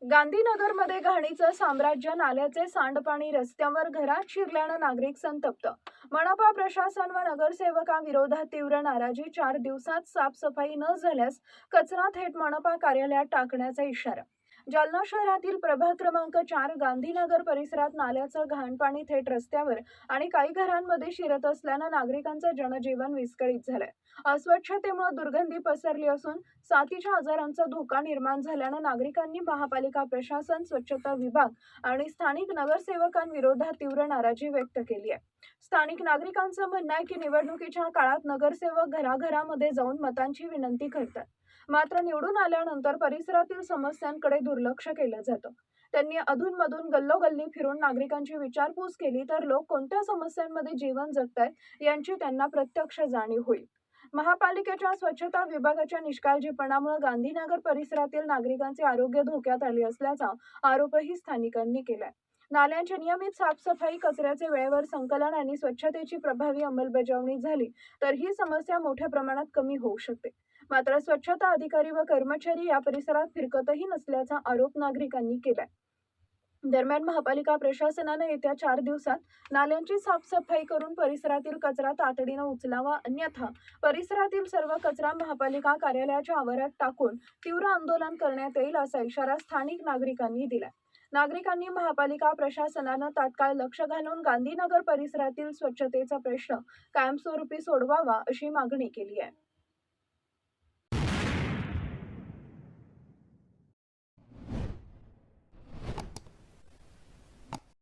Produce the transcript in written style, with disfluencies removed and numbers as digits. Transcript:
गांधीनगरमध्ये घाणीचं साम्राज्य, नाल्याचे सांडपाणी रस्त्यावर घरात शिरल्यानं नागरिक संतप्त. मनपा प्रशासन व नगरसेवकांविरोधात तीव्र नाराजी. 4 दिवसात साफसफाई न झाल्यास कचरा थेट मनपा कार्यालयात टाकण्याचा इशारा. जालना शहरातील प्रभाग क्रमांक 4 गांधीनगर परिसरात नाल्याचं घाणपाणी थेट रस्त्यावर आणि काही घरांमध्ये शिरत असल्यानं नागरिकांचं जनजीवन विस्कळीत झालंय. अस्वच्छतेमुळे दुर्गंधी पसरली असून साथीच्या आजारांचा धोका निर्माण झाल्यानं नागरिकांनी महापालिका प्रशासन, स्वच्छता विभाग आणि स्थानिक नगरसेवकांविरोधात तीव्र नाराजी व्यक्त केली आहे. स्थानिक नागरिकांचं म्हणणं आहे की निवडणुकीच्या काळात नगरसेवक घराघरामध्ये जाऊन मतांची विनंती करतात, मात्र निवडून आल्यानंतर परिसरातील समस्यांकडे दुर्लक्ष केलं जातं. त्यांनी अधूनमधून गल्लोगल्ली फिरून नागरिकांची विचारपूस केली तर लोक कोणत्या समस्यांमध्ये जीवन जगतायत यांची त्यांना प्रत्यक्ष जाणीव होईल. महापालिकेच्या स्वच्छता विभागाच्या निष्काळजीपणामुळे गांधीनगर परिसरातील नागरिकांचे आरोग्य धोक्यात आले असल्याचा आरोपही स्थानिकांनी केलाय. नाल्यांची नियमित साफसफाई, कचऱ्याचे वेळेवर संकलन आणि स्वच्छतेची प्रभावी अंमलबजावणी झाली तर ही समस्या मोठ्या प्रमाणात कमी होऊ शकते. मात्र स्वच्छता अधिकारी व कर्मचारी या परिसरात फिरकतही नसल्याचा आरोप नागरिकांनी केलाय. दरम्यान महापालिका प्रशासनाने येत्या 4 दिवसात नाल्यांची साफसफाई करून परिसरातील कचरा तातडीनं उचलावा, अन्यथा परिसरातील सर्व कचरा महापालिका कार्यालयाच्या आवारात टाकून तीव्र आंदोलन करण्यात येईल असा इशारा स्थानिक नागरिकांनी दिलाय. नागरिकांनी महापालिका प्रशासनानं तात्काळ लक्ष घालून गांधीनगर परिसरातील स्वच्छतेचा प्रश्न कायमस्वरूपी सोडवावा अशी मागणी केली आहे.